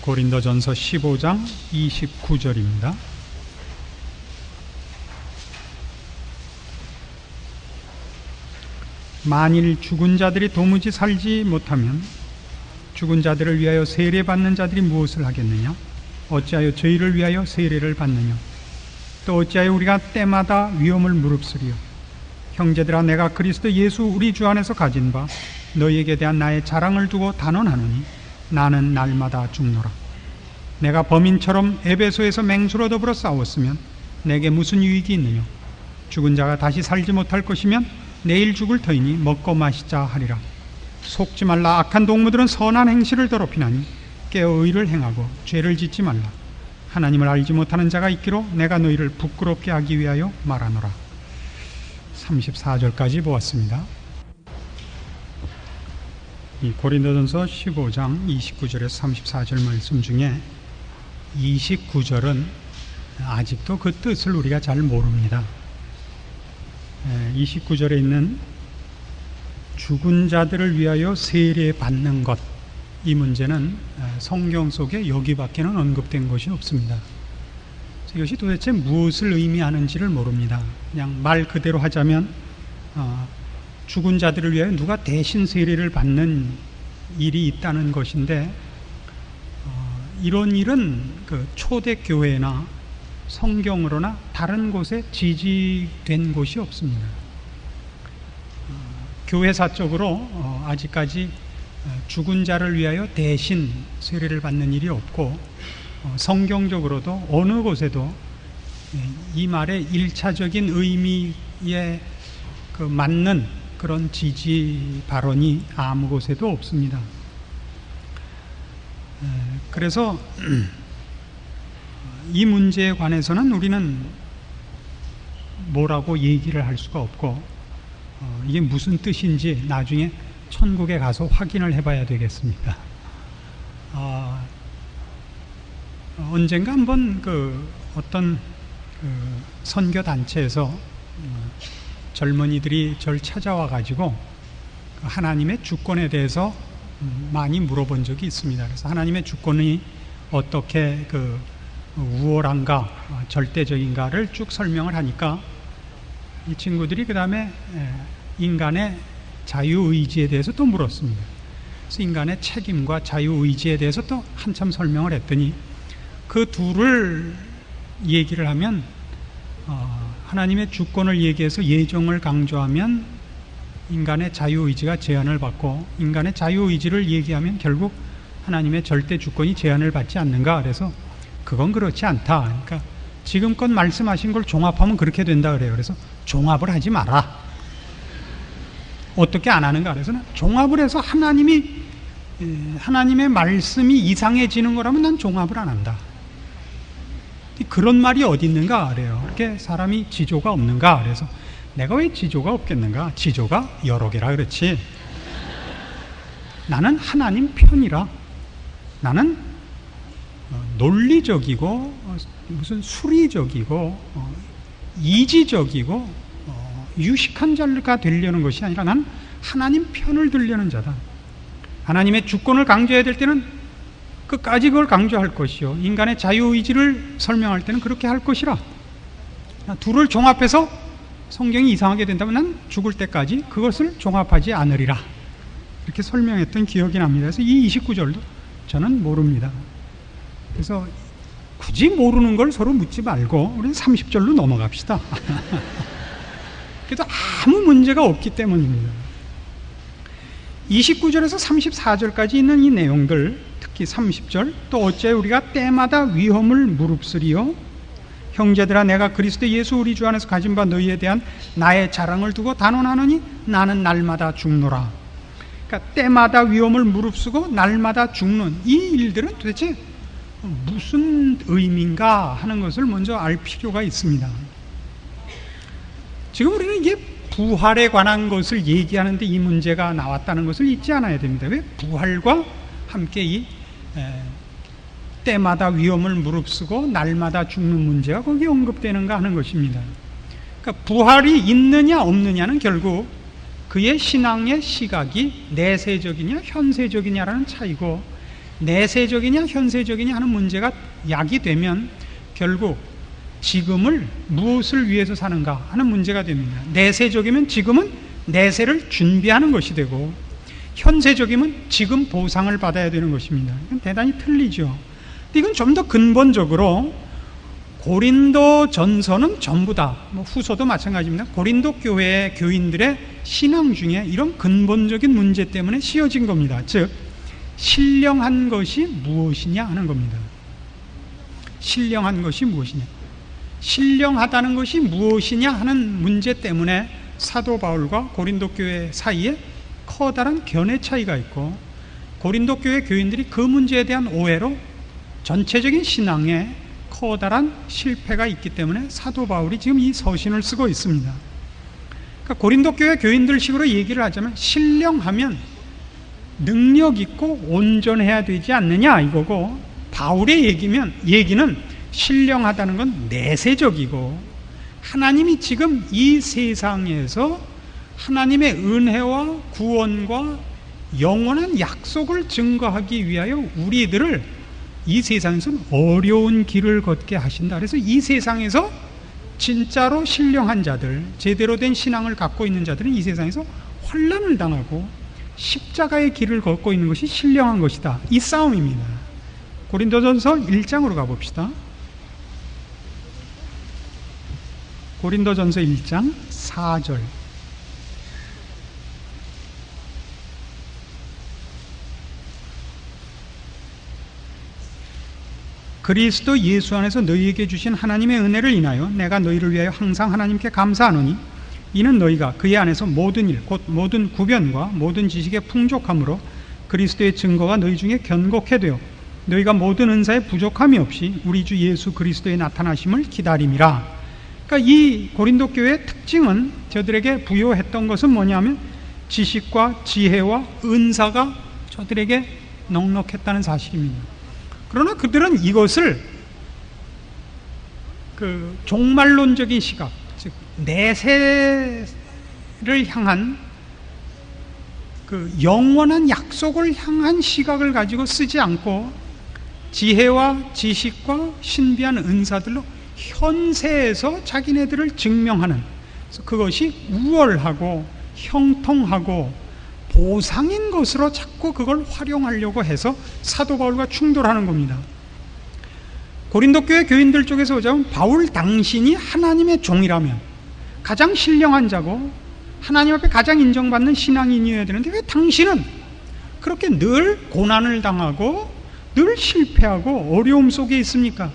고린도전서 15장 29절입니다. 만일 죽은 자들이 도무지 살지 못하면 죽은 자들을 위하여 세례받는 자들이 무엇을 하겠느냐? 어찌하여 저희를 위하여 세례를 받느냐? 또 어찌하여 우리가 때마다 위험을 무릅쓰리요? 형제들아, 내가 그리스도 예수 우리 주 안에서 가진 바 너희에게 대한 나의 자랑을 두고 단언하노니 나는 날마다 죽노라. 내가 범인처럼 에베소에서 맹수로 더불어 싸웠으면 내게 무슨 유익이 있느냐? 죽은 자가 다시 살지 못할 것이면 내일 죽을 터이니 먹고 마시자 하리라. 속지 말라. 악한 동무들은 선한 행실을 더럽히나니 깨어 의를 행하고 죄를 짓지 말라. 하나님을 알지 못하는 자가 있기로 내가 너희를 부끄럽게 하기 위하여 말하노라. 34절까지 보았습니다. 이 고린도전서 15장 29절에서 34절 말씀 중에 29절은 아직도 그 뜻을 우리가 잘 모릅니다. 29절에 있는 죽은 자들을 위하여 세례받는 것, 이 문제는 성경 속에 여기밖에는 언급된 것이 없습니다. 이것이 도대체 무엇을 의미하는지를 모릅니다. 그냥 말 그대로 하자면 죽은 자들을 위하여 누가 대신 세례를 받는 일이 있다는 것인데, 이런 일은 그 초대교회나 성경으로나 다른 곳에 지지된 곳이 없습니다. 교회사적으로 아직까지 죽은 자를 위하여 대신 세례를 받는 일이 없고, 성경적으로도 어느 곳에도 이 말의 일차적인 의미에 맞는 그런 지지 발언이 아무 곳에도 없습니다. 그래서 이 문제에 관해서는 우리는 뭐라고 얘기를 할 수가 없고, 이게 무슨 뜻인지 나중에 천국에 가서 확인을 해봐야 되겠습니다. 언젠가 한번 어떤 선교 단체에서 젊은이들이 절 찾아와 가지고 하나님의 주권에 대해서 많이 물어본 적이 있습니다. 그래서 하나님의 주권이 어떻게 우월한가, 절대적인가를 쭉 설명을 하니까 이 친구들이 그 다음에 인간의 자유의지에 대해서 또 물었습니다. 그래서 인간의 책임과 자유의지에 대해서 또 한참 설명을 했더니, 그 둘을 얘기를 하면 하나님의 주권을 얘기해서 예정을 강조하면 인간의 자유의지가 제한을 받고, 인간의 자유의지를 얘기하면 결국 하나님의 절대 주권이 제한을 받지 않는가. 그래서 그건 그렇지 않다. 그러니까 지금껏 말씀하신 걸 종합하면 그렇게 된다 그래요. 그래서 종합을 하지 마라. 어떻게 안 하는가? 그래서 종합을 해서 하나님의 말씀이 이상해지는 거라면 난 종합을 안 한다. 그런 말이 어디 있는가 그래요. 그렇게 사람이 지조가 없는가? 그래서 내가 왜 지조가 없겠는가? 지조가 여러 개라 그렇지. 나는 하나님 편이라. 나는 논리적이고 무슨 수리적이고 이지적이고 유식한 자가 되려는 것이 아니라 난 하나님 편을 들려는 자다. 하나님의 주권을 강조해야 될 때는 끝까지 그걸 강조할 것이요, 인간의 자유의지를 설명할 때는 그렇게 할 것이라. 둘을 종합해서 성경이 이상하게 된다면 난 죽을 때까지 그것을 종합하지 않으리라. 이렇게 설명했던 기억이 납니다. 그래서 이 29절도 저는 모릅니다. 그래서 굳이 모르는 걸 서로 묻지 말고 우리는 30절로 넘어갑시다. 그래도 아무 문제가 없기 때문입니다. 29절에서 34절까지 있는 이 내용들, 특히 30절, 또 어찌하여 우리가 때마다 위험을 무릅쓰리요? 형제들아, 내가 그리스도 예수 우리 주 안에서 가진 바 너희에 대한 나의 자랑을 두고 단언하노니 나는 날마다 죽노라. 그러니까 때마다 위험을 무릅쓰고 날마다 죽는 이 일들은 도대체 무슨 의미인가 하는 것을 먼저 알 필요가 있습니다. 지금 우리는 이게 부활에 관한 것을 얘기하는데 이 문제가 나왔다는 것을 잊지 않아야 됩니다. 왜 부활과 함께 이 때마다 위험을 무릅쓰고 날마다 죽는 문제가 거기에 언급되는가 하는 것입니다. 그러니까 부활이 있느냐 없느냐는 결국 그의 신앙의 시각이 내세적이냐 현세적이냐라는 차이고, 내세적이냐 현세적이냐 하는 문제가 야기되면 결국 지금을 무엇을 위해서 사는가 하는 문제가 됩니다. 내세적이면 지금은 내세를 준비하는 것이 되고, 현세적이면 지금 보상을 받아야 되는 것입니다. 이건 대단히 틀리죠. 이건 좀 더 근본적으로 고린도 전서는 전부 다, 후서도 마찬가지입니다. 고린도 교회 교인들의 신앙 중에 이런 근본적인 문제 때문에 씌어진 겁니다. 즉, 신령한 것이 무엇이냐 하는 겁니다. 신령한 것이 무엇이냐, 신령하다는 것이 무엇이냐 하는 문제 때문에 사도 바울과 고린도 교회 사이에 커다란 견해 차이가 있고, 고린도 교회 교인들이 그 문제에 대한 오해로 전체적인 신앙에 커다란 실패가 있기 때문에 사도 바울이 지금 이 서신을 쓰고 있습니다. 그러니까 고린도 교회 교인들식으로 얘기를 하자면 신령하면 능력 있고 온전해야 되지 않느냐 이거고, 바울의 얘기는 신령하다는 건 내세적이고, 하나님이 지금 이 세상에서 하나님의 은혜와 구원과 영원한 약속을 증거하기 위하여 우리들을 이 세상에서는 어려운 길을 걷게 하신다. 그래서 이 세상에서 진짜로 신령한 자들, 제대로 된 신앙을 갖고 있는 자들은 이 세상에서 환난을 당하고 십자가의 길을 걷고 있는 것이 신령한 것이다. 이 싸움입니다. 고린도전서 1장으로 가봅시다. 고린도전서 1장 4절. 그리스도 예수 안에서 너희에게 주신 하나님의 은혜를 인하여 내가 너희를 위하여 항상 하나님께 감사하노니, 이는 너희가 그의 안에서 모든 일 곧 모든 구변과 모든 지식의 풍족함으로 그리스도의 증거가 너희 중에 견고케 되어 너희가 모든 은사에 부족함이 없이 우리 주 예수 그리스도의 나타나심을 기다림이라. 그러니까 이 고린도 교회의 특징은, 저들에게 부여했던 것은 뭐냐면 지식과 지혜와 은사가 저들에게 넉넉했다는 사실입니다. 그러나 그들은 이것을 종말론적인 시각, 즉 내세를 향한 영원한 약속을 향한 시각을 가지고 쓰지 않고 지혜와 지식과 신비한 은사들로 현세에서 자기네들을 증명하는, 그것이 우월하고 형통하고 보상인 것으로 자꾸 그걸 활용하려고 해서 사도 바울과 충돌하는 겁니다. 고린도 교회 교인들 쪽에서 보자면 바울 당신이 하나님의 종이라면 가장 신령한 자고 하나님 앞에 가장 인정받는 신앙인이어야 되는데 왜 당신은 그렇게 늘 고난을 당하고 늘 실패하고 어려움 속에 있습니까?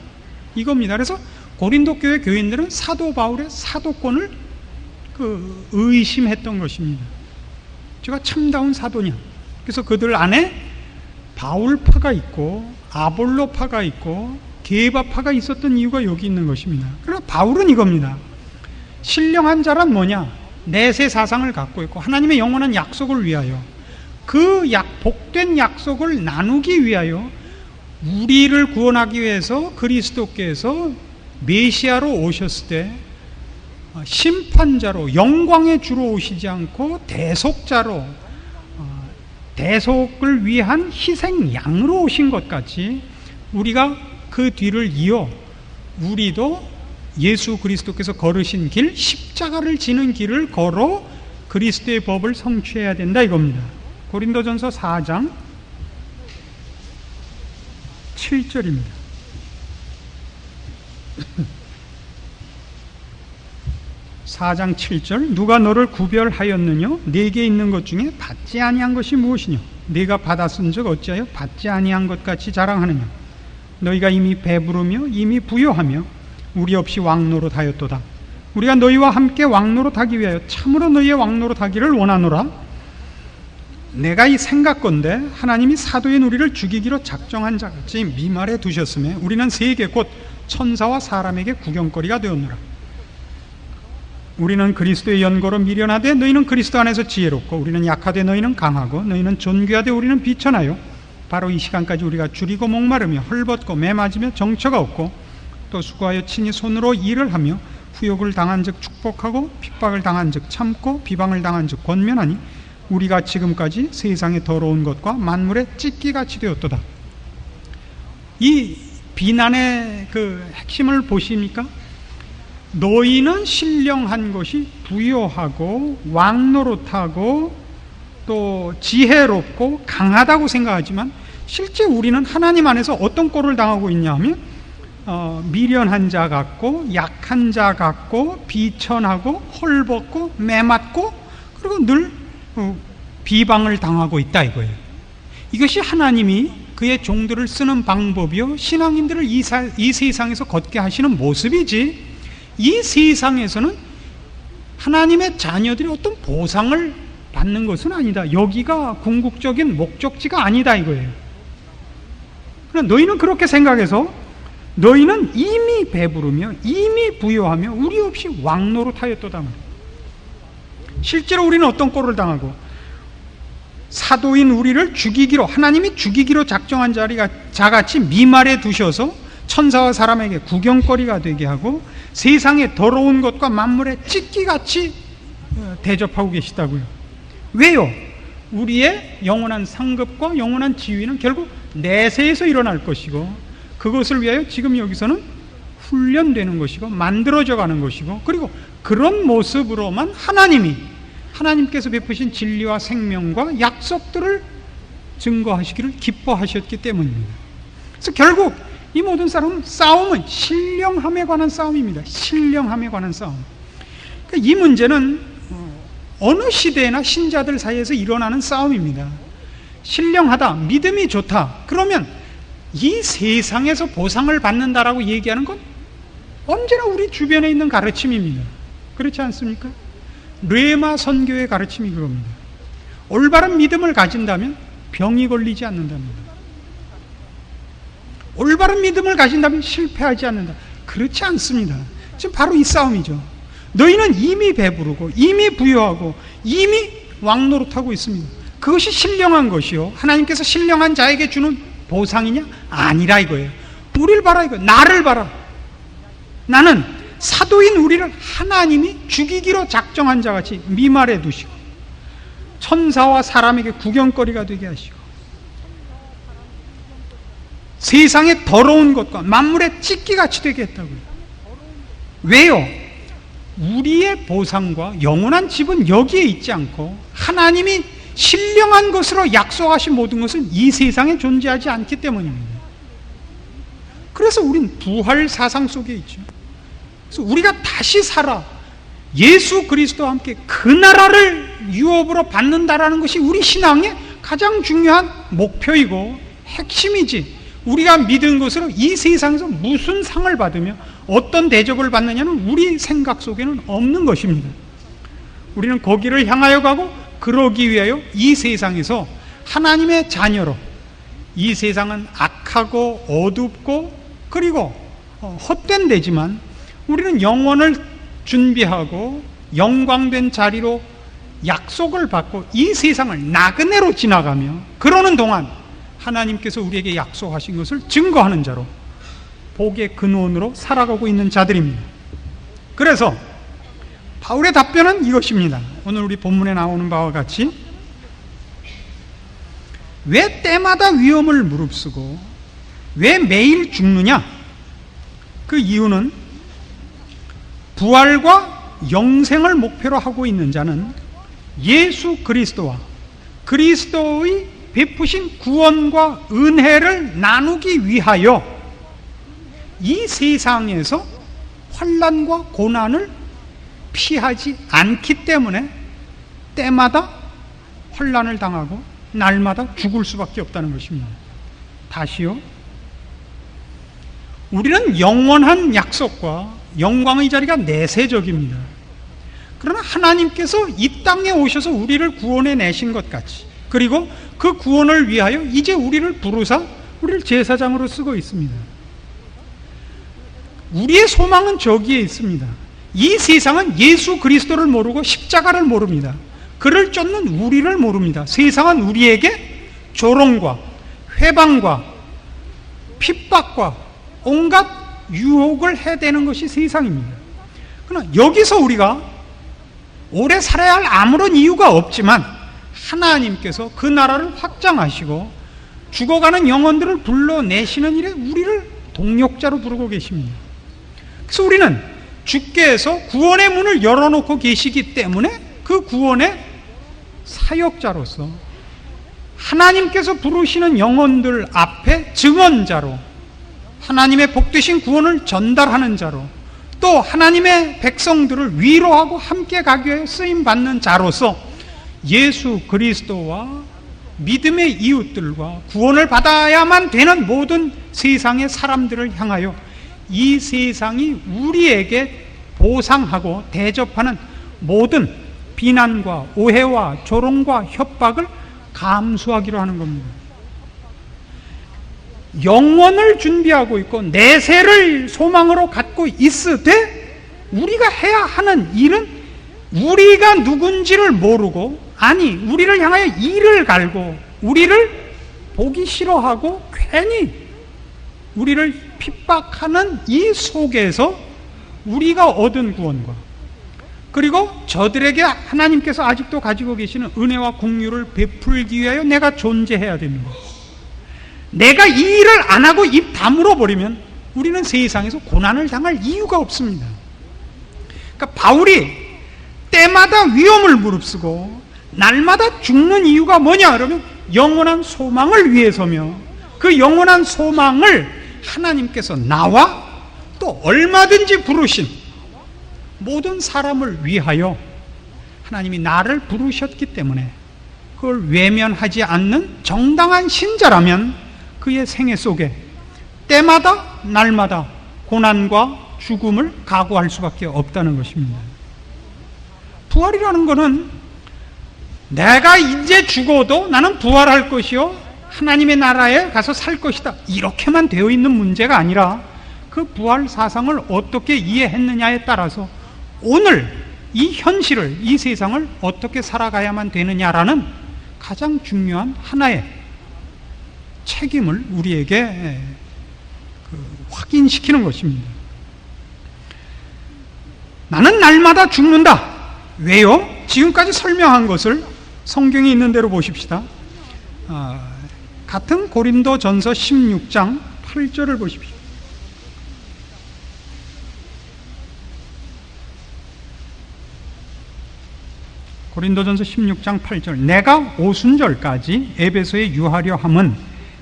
이겁니다. 그래서 고린도 교회 교인들은 사도 바울의 사도권을 의심했던 것입니다. 제가 참다운 사도냐? 그래서 그들 안에 바울파가 있고 아볼로파가 있고 게바파가 있었던 이유가 여기 있는 것입니다. 그러나 바울은 이겁니다. 신령한 자란 뭐냐? 내세 사상을 갖고 있고 하나님의 영원한 약속을 위하여, 그 복된 약속을 나누기 위하여 우리를 구원하기 위해서 그리스도께서 메시아로 오셨을 때 심판자로 영광의 주로 오시지 않고 대속자로, 대속을 위한 희생양으로 오신 것 같이 우리가 그 뒤를 이어 우리도 예수 그리스도께서 걸으신 길, 십자가를 지는 길을 걸어 그리스도의 법을 성취해야 된다 이겁니다. 고린도전서 4장 7절입니다. 4장 7절. 누가 너를 구별하였느냐? 네게 있는 것 중에 받지 아니한 것이 무엇이냐? 네가 받았은즉 어찌하여 받지 아니한 것 같이 자랑하느냐? 너희가 이미 배부르며 이미 부요하며 우리 없이 왕노릇하였도다. 우리가 너희와 함께 왕노릇하기 위하여 참으로 너희의 왕노릇하기를 원하노라. 내가 이 생각건대 하나님이 사도인 우리를 죽이기로 작정한 자같이 미말해 두셨음에 우리는 세계 곧 천사와 사람에게 구경거리가 되었노라. 우리는 그리스도의 연고로 미련하되 너희는 그리스도 안에서 지혜롭고, 우리는 약하되 너희는 강하고, 너희는 존귀하되 우리는 비천하여 바로 이 시간까지 우리가 줄이고 목마르며 헐벗고 매맞으며 정처가 없고, 또 수고하여 친히 손으로 일을 하며 후욕을 당한 즉 축복하고 핍박을 당한 즉 참고 비방을 당한 즉 권면하니 우리가 지금까지 세상의 더러운 것과 만물의 찢기같이 되었도다. 이 비난의 그 핵심을 보십니까? 너희는 신령한 것이 부요하고 왕노릇하고 또 지혜롭고 강하다고 생각하지만 실제 우리는 하나님 안에서 어떤 꼴을 당하고 있냐 하면 미련한 자 같고 약한 자 같고 비천하고 헐벗고 매맞고 그리고 늘 비방을 당하고 있다 이거예요. 이것이 하나님이 그의 종들을 쓰는 방법이요 신앙인들을 이 세상에서 걷게 하시는 모습이지, 이 세상에서는 하나님의 자녀들이 어떤 보상을 받는 것은 아니다. 여기가 궁극적인 목적지가 아니다 이거예요. 그러나 너희는 그렇게 생각해서 너희는 이미 배부르며 이미 부요하며 우리 없이 왕노릇하였도다. 실제로 우리는 어떤 꼴을 당하고 사도인 우리를 죽이기로, 하나님이 죽이기로 작정한 자같이 미말에 두셔서 천사와 사람에게 구경거리가 되게 하고 세상의 더러운 것과 만물의 찢기같이 대접하고 계시다고요. 왜요? 우리의 영원한 상급과 영원한 지위는 결국 내세에서 일어날 것이고 그것을 위하여 지금 여기서는 훈련되는 것이고 만들어져 가는 것이고, 그리고 그런 모습으로만 하나님께서 베푸신 진리와 생명과 약속들을 증거하시기를 기뻐하셨기 때문입니다. 그래서 결국 이 모든 싸움은 신령함에 관한 싸움입니다. 신령함에 관한 싸움. 그러니까 이 문제는 어느 시대나 신자들 사이에서 일어나는 싸움입니다. 신령하다, 믿음이 좋다, 그러면 이 세상에서 보상을 받는다라고 얘기하는 건 언제나 우리 주변에 있는 가르침입니다. 그렇지 않습니까? 뢰마 선교의 가르침이 그겁니다. 올바른 믿음을 가진다면 병이 걸리지 않는답니다. 올바른 믿음을 가진다면 실패하지 않는다. 그렇지 않습니다. 지금 바로 이 싸움이죠. 너희는 이미 배부르고 이미 부유하고 이미 왕노릇하고 있습니다. 그것이 신령한 것이요, 하나님께서 신령한 자에게 주는 보상이냐? 아니라 이거예요. 우리를 봐라 이거. 나를 봐라. 나는 사도인 우리를 하나님이 죽이기로 작정한 자같이 미말에 두시고 천사와 사람에게 구경거리가 되게 하시고 세상의 더러운 것과 만물의 찢기같이 되게 했다고요. 왜요? 우리의 보상과 영원한 집은 여기에 있지 않고 하나님이 신령한 것으로 약속하신 모든 것은 이 세상에 존재하지 않기 때문입니다. 그래서 우린 부활 사상 속에 있죠. 그래서 우리가 다시 살아 예수 그리스도와 함께 그 나라를 유업으로 받는다라는 것이 우리 신앙의 가장 중요한 목표이고 핵심이지, 우리가 믿은 것으로 이 세상에서 무슨 상을 받으며 어떤 대접을 받느냐는 우리 생각 속에는 없는 것입니다. 우리는 거기를 향하여 가고 그러기 위하여 이 세상에서 하나님의 자녀로, 이 세상은 악하고 어둡고 그리고 헛된 데지만 우리는 영원을 준비하고 영광된 자리로 약속을 받고 이 세상을 나그네로 지나가며 그러는 동안 하나님께서 우리에게 약속하신 것을 증거하는 자로 복의 근원으로 살아가고 있는 자들입니다. 그래서 바울의 답변은 이것입니다. 오늘 우리 본문에 나오는 바와 같이 왜 때마다 위험을 무릅쓰고 왜 매일 죽느냐? 그 이유는 부활과 영생을 목표로 하고 있는 자는 예수 그리스도와 그리스도의 베푸신 구원과 은혜를 나누기 위하여 이 세상에서 환난과 고난을 피하지 않기 때문에 때마다 환난을 당하고 날마다 죽을 수밖에 없다는 것입니다. 다시요, 우리는 영원한 약속과 영광의 자리가 내세적입니다. 그러나 하나님께서 이 땅에 오셔서 우리를 구원해 내신 것 같이, 그리고 그 구원을 위하여 이제 우리를 부르사 우리를 제사장으로 쓰고 있습니다. 우리의 소망은 저기에 있습니다. 이 세상은 예수 그리스도를 모르고 십자가를 모릅니다. 그를 쫓는 우리를 모릅니다. 세상은 우리에게 조롱과 회방과 핍박과 온갖 유혹을 해대는 것이 세상입니다. 그러나 여기서 우리가 오래 살아야 할 아무런 이유가 없지만 하나님께서 그 나라를 확장하시고 죽어가는 영혼들을 불러내시는 일에 우리를 동역자로 부르고 계십니다. 그래서 우리는 주께서 구원의 문을 열어놓고 계시기 때문에 그 구원의 사역자로서 하나님께서 부르시는 영혼들 앞에 증언자로, 하나님의 복되신 구원을 전달하는 자로, 또 하나님의 백성들을 위로하고 함께 가기 위해 쓰임받는 자로서 예수 그리스도와 믿음의 이웃들과 구원을 받아야만 되는 모든 세상의 사람들을 향하여 이 세상이 우리에게 보상하고 대접하는 모든 비난과 오해와 조롱과 협박을 감수하기로 하는 겁니다. 영원을 준비하고 있고 내세를 소망으로 갖고 있으되 우리가 해야 하는 일은 우리가 누군지를 모르고, 아니 우리를 향하여 이를 갈고 우리를 보기 싫어하고 괜히 우리를 핍박하는 이 속에서 우리가 얻은 구원과, 그리고 저들에게 하나님께서 아직도 가지고 계시는 은혜와 공유를 베풀기 위하여 내가 존재해야 됩니다. 내가 이 일을 안 하고 입 다물어 버리면 우리는 세상에서 고난을 당할 이유가 없습니다. 그러니까 바울이 때마다 위험을 무릅쓰고 날마다 죽는 이유가 뭐냐 그러면 영원한 소망을 위해서며, 그 영원한 소망을 하나님께서 나와 또 얼마든지 부르신 모든 사람을 위하여 하나님이 나를 부르셨기 때문에 그걸 외면하지 않는 정당한 신자라면 그의 생애 속에 때마다 날마다 고난과 죽음을 각오할 수밖에 없다는 것입니다. 부활이라는 것은 내가 이제 죽어도 나는 부활할 것이요 하나님의 나라에 가서 살 것이다, 이렇게만 되어 있는 문제가 아니라 그 부활 사상을 어떻게 이해했느냐에 따라서 오늘 이 현실을, 이 세상을 어떻게 살아가야만 되느냐라는 가장 중요한 하나의 책임을 우리에게 확인시키는 것입니다. 나는 날마다 죽는다. 왜요? 지금까지 설명한 것을 성경에 있는 대로 보십시다. 같은 고린도전서 16장 8절을 보십시오. 고린도전서 16장 8절, 내가 오순절까지 에베소에 유하려 함은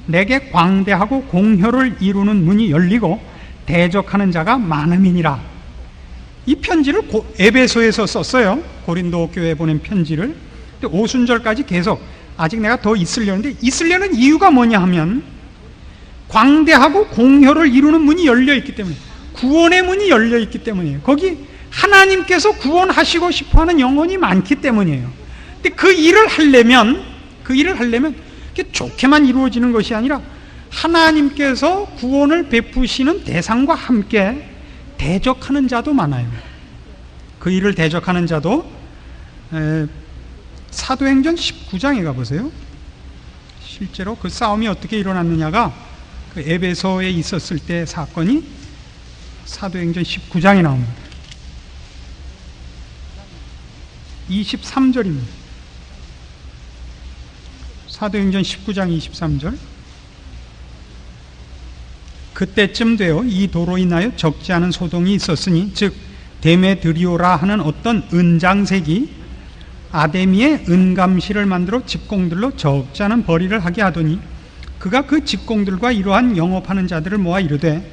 내게 광대하고 공효를 이루는 문이 열리고 대적하는 자가 많음이니라. 이 편지를 에베소에서 썼어요. 고린도 교회에 보낸 편지를. 근데 오순절까지 계속 아직 내가 더 있으려는데, 있으려는 이유가 뭐냐 하면 광대하고 공효를 이루는 문이 열려 있기 때문에, 구원의 문이 열려 있기 때문이에요. 거기 하나님께서 구원하시고 싶어하는 영혼이 많기 때문이에요. 근데 그 일을 하려면 그게 좋게만 이루어지는 것이 아니라 하나님께서 구원을 베푸시는 대상과 함께 대적하는 자도 많아요. 그 일을 대적하는 자도 사도행전 19장에 가보세요. 실제로 그 싸움이 어떻게 일어났느냐가 그 에베소에 있었을 때 사건이 사도행전 19장에 나옵니다. 23절입니다. 사도행전 19장 23절. 그때쯤 되어 이 도로 인하여 적지 않은 소동이 있었으니, 즉 데메드리오라 하는 어떤 은장색이 아데미의 은감실을 만들어 집공들로 적지 않은 벌이를 하게 하더니, 그가 그 집공들과 이러한 영업하는 자들을 모아 이르되,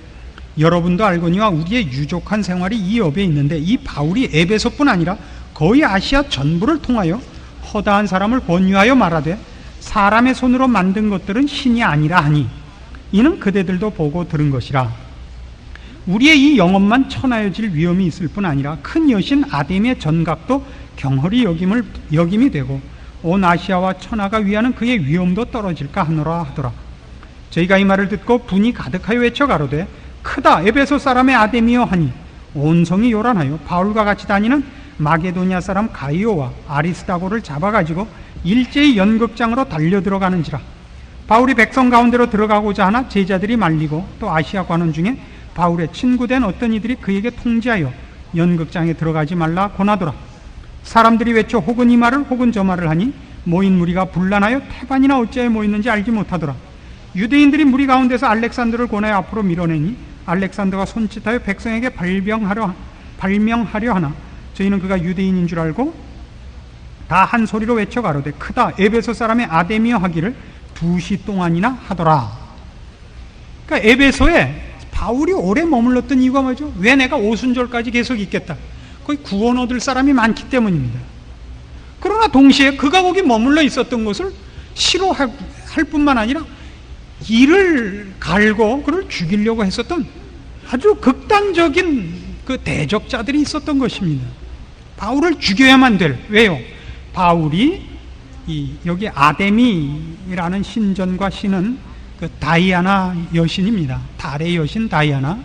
여러분도 알거니와 우리의 유족한 생활이 이 업에 있는데, 이 바울이 에베소뿐 아니라 거의 아시아 전부를 통하여 허다한 사람을 권유하여 말하되, 사람의 손으로 만든 것들은 신이 아니라 하니 이는 그대들도 보고 들은 것이라. 우리의 이 영업만 천하여질 위험이 있을 뿐 아니라 큰 여신 아데미의 전각도 경홀히 여김이 되고 온 아시아와 천하가 위하는 그의 위엄도 떨어질까 하노라 하더라. 저희가 이 말을 듣고 분이 가득하여 외쳐 가로되, 크다 에베소 사람의 아데미여 하니 온 성이 요란하여 바울과 같이 다니는 마게도니아 사람 가이오와 아리스다고를 잡아가지고 일제히 연극장으로 달려들어가는지라. 바울이 백성 가운데로 들어가고자 하나 제자들이 말리고, 또 아시아 관원 중에 바울의 친구된 어떤 이들이 그에게 통지하여 연극장에 들어가지 말라 권하더라. 사람들이 외쳐 혹은 이 말을 혹은 저 말을 하니 모인 무리가 분란하여 태반이나 어찌하여 모였는지 알지 못하더라. 유대인들이 무리 가운데서 알렉산더를 권하여 앞으로 밀어내니 알렉산더가 손짓하여 백성에게 발명하려 하나 저희는 그가 유대인인 줄 알고 다 한 소리로 외쳐 가로되 크다 에베소 사람의 아데미어 하기를 2시 동안이나 하더라. 그러니까 에베소에 바울이 오래 머물렀던 이유가 뭐죠? 왜 내가 오순절까지 계속 있겠다? 거기 구원 얻을 사람이 많기 때문입니다. 그러나 동시에 그가 거기 머물러 있었던 것을 싫어할 뿐만 아니라 이를 갈고 그를 죽이려고 했었던 아주 극단적인 그 대적자들이 있었던 것입니다. 바울을 죽여야만 될, 왜요? 바울이 여기 아데미라는 신전과 신은 그 다이아나 여신입니다. 달의 여신 다이아나.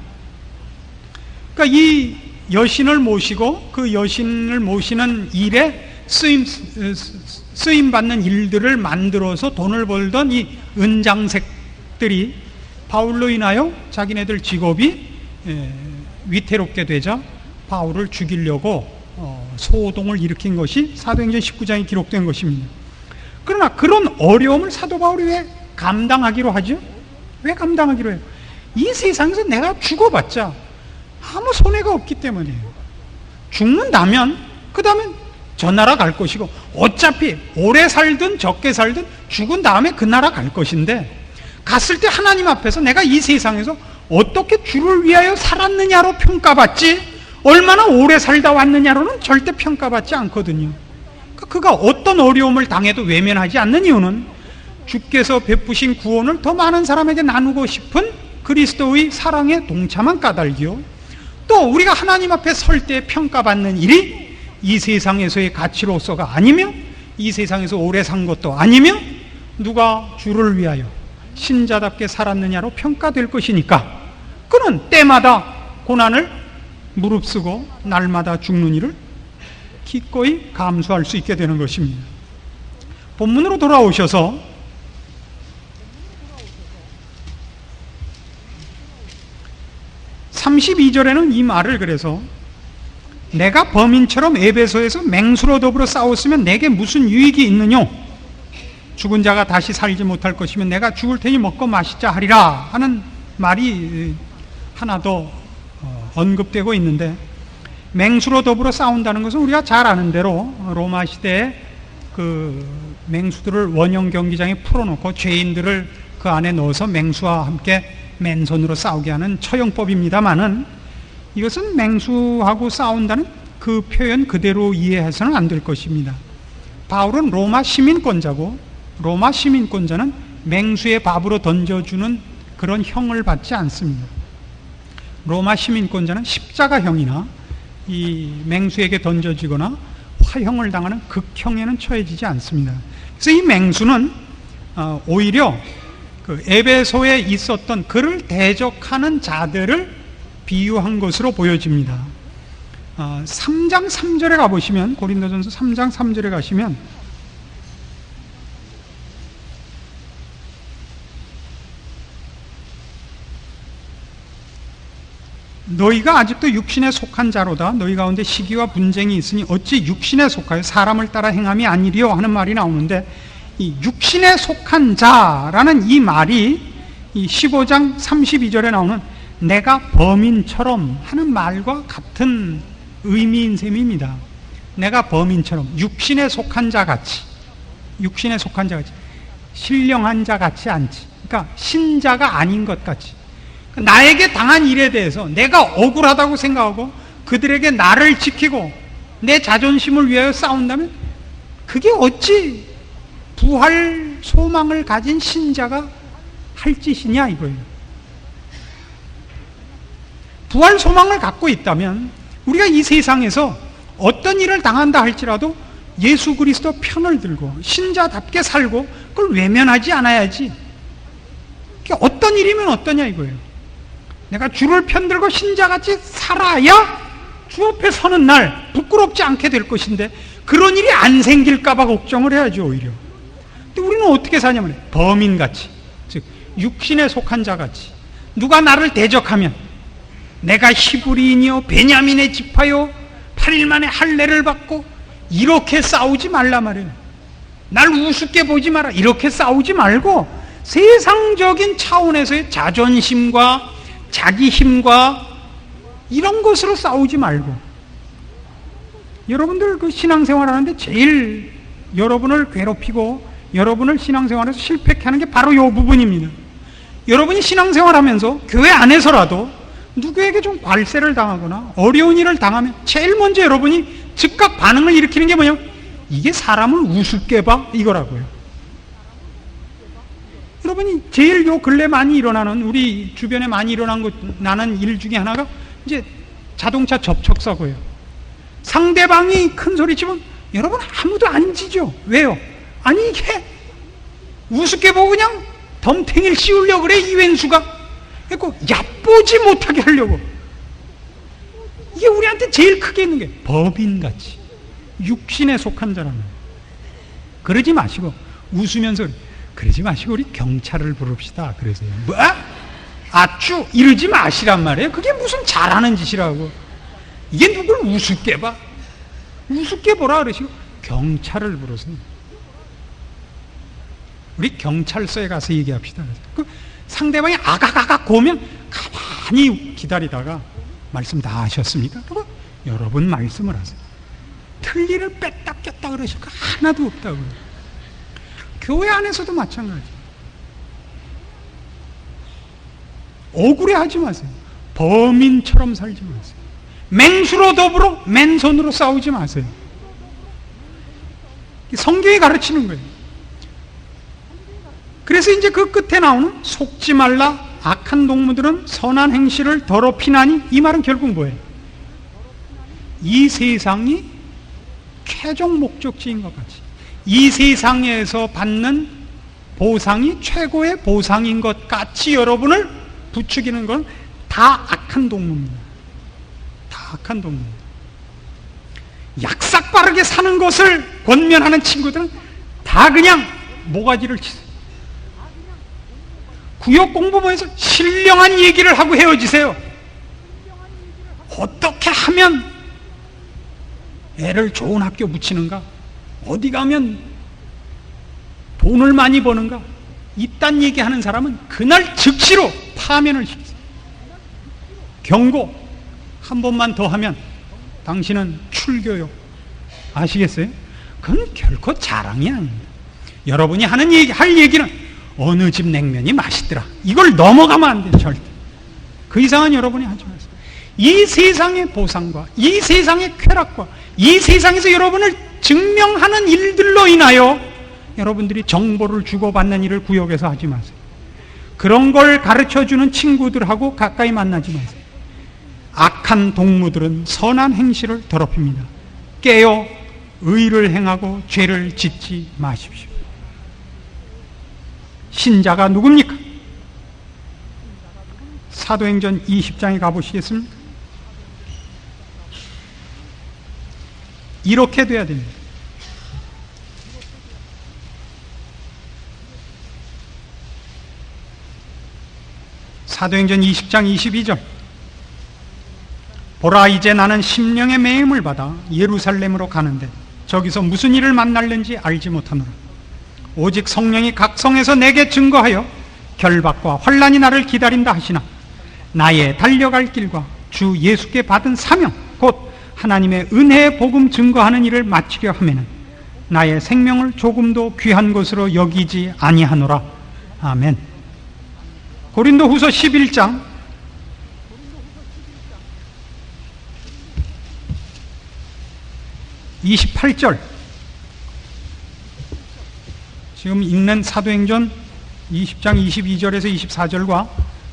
그러니까 이 여신을 모시고 그 여신을 모시는 일에 쓰임 받는 일들을 만들어서 돈을 벌던 이 은장색들이 바울로 인하여 자기네들 직업이 위태롭게 되자 바울을 죽이려고 소동을 일으킨 것이 사도행전 19장에 기록된 것입니다. 그러나 그런 어려움을 사도 바울이 왜 감당하기로 하죠? 왜 감당하기로 해요? 이 세상에서 내가 죽어봤자 아무 손해가 없기 때문이에요. 죽는다면 그 다음에 저 나라 갈 것이고 어차피 오래 살든 적게 살든 죽은 다음에 그 나라 갈 것인데 갔을 때 하나님 앞에서 내가 이 세상에서 어떻게 주를 위하여 살았느냐로 평가받지 얼마나 오래 살다 왔느냐로는 절대 평가받지 않거든요. 그가 어떤 어려움을 당해도 외면하지 않는 이유는 주께서 베푸신 구원을 더 많은 사람에게 나누고 싶은 그리스도의 사랑에 동참한 까닭이요, 또 우리가 하나님 앞에 설 때 평가받는 일이 이 세상에서의 가치로서가 아니며 이 세상에서 오래 산 것도 아니며 누가 주를 위하여 신자답게 살았느냐로 평가될 것이니까 그는 때마다 고난을 무릅쓰고 날마다 죽는 일을 기꺼이 감수할 수 있게 되는 것입니다. 본문으로 돌아오셔서 32절에는 이 말을 그래서 내가 범인처럼 에베소에서 맹수로 더불어 싸웠으면 내게 무슨 유익이 있느뇨? 죽은 자가 다시 살지 못할 것이면 내가 죽을 테니 먹고 마시자 하리라 하는 말이 하나 더 언급되고 있는데, 맹수로 더불어 싸운다는 것은 우리가 잘 아는 대로 로마 시대에 그 맹수들을 원형 경기장에 풀어놓고 죄인들을 그 안에 넣어서 맹수와 함께 맨손으로 싸우게 하는 처형법입니다만은, 이것은 맹수하고 싸운다는 그 표현 그대로 이해해서는 안 될 것입니다. 바울은 로마 시민권자고 로마 시민권자는 맹수의 밥으로 던져주는 그런 형을 받지 않습니다. 로마 시민권자는 십자가형이나 이 맹수에게 던져지거나 화형을 당하는 극형에는 처해지지 않습니다. 그래서 이 맹수는 오히려 그 에베소에 있었던 그를 대적하는 자들을 비유한 것으로 보여집니다. 3장 3절에 가보시면, 고린도전서 3장 3절에 가시면 너희가 아직도 육신에 속한 자로다. 너희 가운데 시기와 분쟁이 있으니 어찌 육신에 속하여 사람을 따라 행함이 아니리요 하는 말이 나오는데, 이 육신에 속한 자라는 이 말이 이 15장 32절에 나오는 내가 범인처럼 하는 말과 같은 의미인 셈입니다. 내가 범인처럼, 육신에 속한 자 같이, 육신에 속한 자 같이, 신령한 자 같이 않지, 그러니까 신자가 아닌 것 같이, 나에게 당한 일에 대해서 내가 억울하다고 생각하고 그들에게 나를 지키고 내 자존심을 위하여 싸운다면 그게 어찌 부활 소망을 가진 신자가 할 짓이냐 이거예요. 부활 소망을 갖고 있다면 우리가 이 세상에서 어떤 일을 당한다 할지라도 예수 그리스도 편을 들고 신자답게 살고 그걸 외면하지 않아야지. 어떤 일이면 어떠냐 이거예요. 내가 주를 편들고 신자같이 살아야 주 앞에 서는 날 부끄럽지 않게 될 것인데 그런 일이 안 생길까 봐 걱정을 해야죠 오히려. 근데 우리는 어떻게 사냐면 범인같이, 즉 육신에 속한 자같이, 누가 나를 대적하면 내가 히브리인이요 베냐민의 지파요 8일 만에 할례를 받고 이렇게 싸우지 말라 말이에요. 날 우습게 보지 마라 이렇게 싸우지 말고 세상적인 차원에서의 자존심과 자기 힘과 이런 것으로 싸우지 말고, 여러분들 그 신앙생활 하는데 제일 여러분을 괴롭히고 여러분을 신앙생활에서 실패케 하는 게 바로 이 부분입니다. 여러분이 신앙생활 하면서 교회 안에서라도 누구에게 좀 괄세를 당하거나 어려운 일을 당하면 제일 먼저 여러분이 즉각 반응을 일으키는 게 뭐냐면, 이게 사람을 우습게 봐, 이거라고요. 여러분이 제일 요 근래 많이 일어나는, 우리 주변에 많이 나는 일 중에 하나가 이제 자동차 접촉사고예요. 상대방이 큰 소리 치면 여러분 아무도 안 지죠. 왜요? 아니 이게 우습게 보고 그냥 덤탱이를 씌우려고 그래, 이왼수가. 그래서 얕보지 못하게 하려고. 이게 우리한테 제일 크게 있는 게 법인같이 육신에 속한 자라면. 그러지 마시고 웃으면서, 그러지 마시고 우리 경찰을 부릅시다 그러세요. 뭐? 아쭈 이러지 마시란 말이에요. 그게 무슨 잘하는 짓이라고. 이게 누굴 우습게 봐? 우습게 보라 그러시고 경찰을 부르세요. 우리 경찰서에 가서 얘기합시다. 그 상대방이 아각아각 고면 가만히 기다리다가 말씀 다 하셨습니까? 그리고 여러분 말씀을 하세요. 틀니를 뺐다 꼈다 그러실 거 하나도 없다고요. 교회 안에서도 마찬가지. 억울해하지 마세요. 범인처럼 살지 마세요. 맹수로 더불어 맨손으로 싸우지 마세요. 성경이 가르치는 거예요. 그래서 이제 그 끝에 나오는 속지 말라, 악한 동무들은 선한 행실을 더럽히나니, 이 말은 결국 뭐예요? 이 세상이 최종 목적지인 것 같이, 이 세상에서 받는 보상이 최고의 보상인 것 같이 여러분을 부추기는 건 다 악한 동무입니다. 다 악한 동무입니다. 약삭 빠르게 사는 것을 권면하는 친구들은 다 그냥 모가지를 치세요. 구역 공부모에서 신령한 얘기를 하고 헤어지세요. 어떻게 하면 애를 좋은 학교 붙이는가? 어디 가면 돈을 많이 버는가? 이딴 얘기하는 사람은 그날 즉시로 파면을 시키세요. 경고, 한 번만 더 하면 당신은 출교요. 아시겠어요? 그건 결코 자랑이 아닙니다. 여러분이 하는 할 얘기는 어느 집 냉면이 맛있더라, 이걸 넘어가면 안 돼요. 절대. 그 이상은 여러분이 하지 마세요. 이 세상의 보상과 이 세상의 쾌락과 이 세상에서 여러분을 증명하는 일들로 인하여 여러분들이 정보를 주고받는 일을 구역에서 하지 마세요. 그런 걸 가르쳐주는 친구들하고 가까이 만나지 마세요. 악한 동무들은 선한 행실을 더럽힙니다. 깨어 의를 행하고 죄를 짓지 마십시오. 신자가 누굽니까? 사도행전 20장에 가보시겠습니까? 이렇게 돼야 됩니다. 사도행전 20장 22절. 보라, 이제 나는 심령의 매임을 받아 예루살렘으로 가는데 저기서 무슨 일을 만날는지 알지 못하노라. 오직 성령이 각 성에서 내게 증거하여 결박과 환난이 나를 기다린다 하시나, 나의 달려갈 길과 주 예수께 받은 사명, 곧 하나님의 은혜의 복음 증거하는 일을 마치려 하면은 나의 생명을 조금도 귀한 것으로 여기지 아니하노라. 아멘. 고린도후서 11장 28절. 지금 읽는 사도행전 20장 22절에서 24절과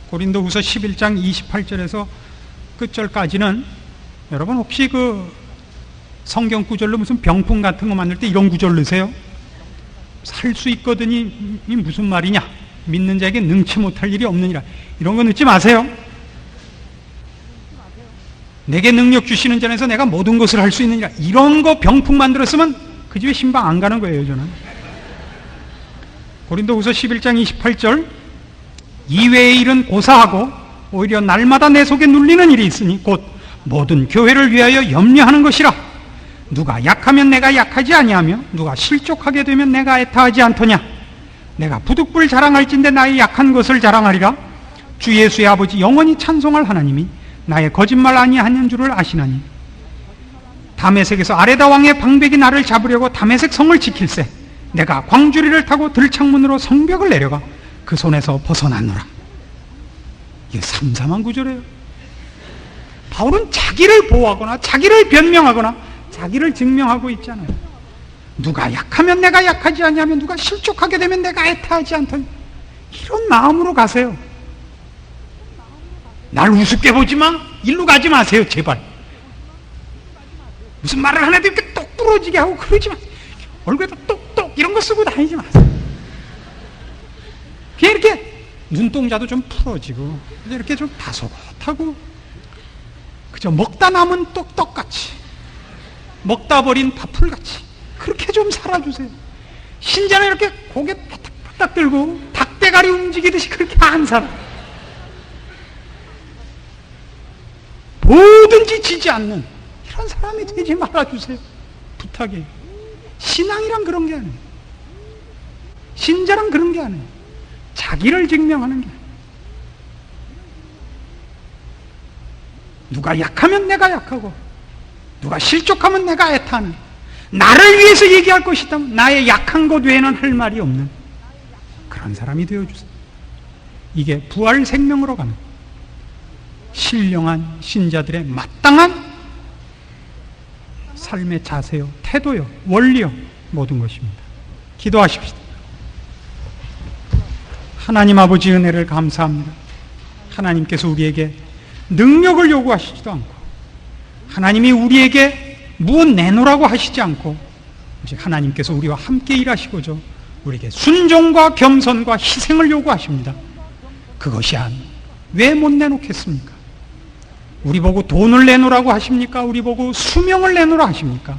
고린도후서 11장 28절에서 끝절까지는 여러분 혹시 그 성경 구절로 무슨 병풍 같은 거 만들 때 이런 구절 넣으세요? 살 수 있거든이 무슨 말이냐? 믿는 자에게 능치 못할 일이 없느니라. 이런 거 넣지 마세요. 내게 능력 주시는 전에서 내가 모든 것을 할 수 있느니라. 이런 거 병풍 만들었으면 그 집에 신방 안 가는 거예요, 저는. 고린도후서 11장 28절. 이외의 일은 고사하고 오히려 날마다 내 속에 눌리는 일이 있으니 곧 모든 교회를 위하여 염려하는 것이라. 누가 약하면 내가 약하지 아니하며 누가 실족하게 되면 내가 애타하지 않더냐. 내가 부득불 자랑할진대 나의 약한 것을 자랑하리라. 주 예수의 아버지 영원히 찬송할 하나님이 나의 거짓말 아니하는 줄을 아시나니 다메섹에서 아레다 왕의 방백이 나를 잡으려고 다메섹 성을 지킬세 내가 광주리를 타고 들창문으로 성벽을 내려가 그 손에서 벗어났노라. 이게 삼삼한 구절이에요. 바울은 자기를 보호하거나 자기를 변명하거나 자기를 증명하고 있잖아요. 누가 약하면 내가 약하지 않냐면 누가 실족하게 되면 내가 애타하지 않던 이런 마음으로 가세요. 날 우습게 보지 마. 일로 가지 마세요. 제발. 무슨 말을 하나도 이렇게 똑 부러지게 하고 그러지 마. 얼굴에다 똑똑 이런 거 쓰고 다니지 마세요. 그냥 이렇게 눈동자도 좀 풀어지고 이렇게 좀 다소곳하고 그저 먹다 남은 똑똑같이 먹다 버린 밥풀같이 그렇게 좀 살아주세요. 신자는 이렇게 고개 바닥바닥 들고 닭대가리 움직이듯이 그렇게 안 살아. 뭐든지 지지 않는 이런 사람이 되지 말아주세요. 부탁이에요. 신앙이란 그런 게 아니에요. 신자란 그런 게 아니에요. 자기를 증명하는 게 아니에요. 누가 약하면 내가 약하고 누가 실족하면 내가 애타는 나를 위해서 얘기할 것이다면 나의 약한 것 외에는 할 말이 없는 그런 사람이 되어주세요. 이게 부활 생명으로 가는 신령한 신자들의 마땅한 삶의 자세요, 태도요, 원리요, 모든 것입니다. 기도하십시다. 하나님 아버지 은혜를 감사합니다. 하나님께서 우리에게 능력을 요구하시지도 않고 하나님이 우리에게 무엇 내놓으라고 하시지 않고 오직 하나님께서 우리와 함께 일하시고죠 우리에게 순종과 겸손과 희생을 요구하십니다. 그것이 왜 못 내놓겠습니까? 우리 보고 돈을 내놓으라고 하십니까? 우리 보고 수명을 내놓으라 하십니까?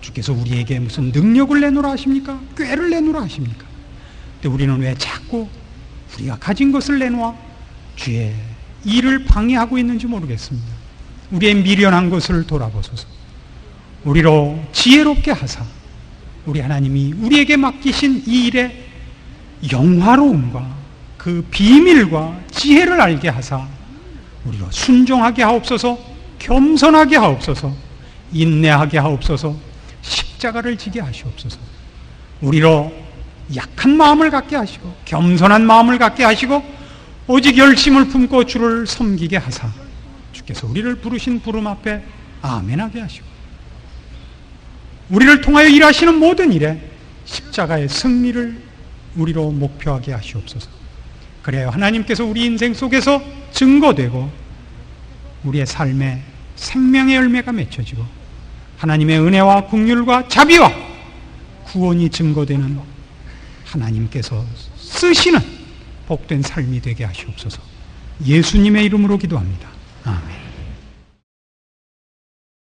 주께서 우리에게 무슨 능력을 내놓으라 하십니까? 꾀를 내놓으라 하십니까? 근데 우리는 왜 자꾸 우리가 가진 것을 내놓아 주의 일을 방해하고 있는지 모르겠습니다. 우리의 미련한 것을 돌아보소서. 우리로 지혜롭게 하사 우리 하나님이 우리에게 맡기신 이 일의 영화로움과 그 비밀과 지혜를 알게 하사 우리로 순종하게 하옵소서, 겸손하게 하옵소서, 인내하게 하옵소서, 십자가를 지게 하시옵소서. 우리로 약한 마음을 갖게 하시고 겸손한 마음을 갖게 하시고 오직 열심을 품고 주를 섬기게 하사 주께서 우리를 부르신 부름 앞에 아멘하게 하시고 우리를 통하여 일하시는 모든 일에 십자가의 승리를 우리로 목표하게 하시옵소서. 그래야 하나님께서 우리 인생 속에서 증거되고 우리의 삶에 생명의 열매가 맺혀지고 하나님의 은혜와 긍휼과 자비와 구원이 증거되는 하나님께서 쓰시는 복된 삶이 되게 하시옵소서. 예수님의 이름으로 기도합니다. 아멘.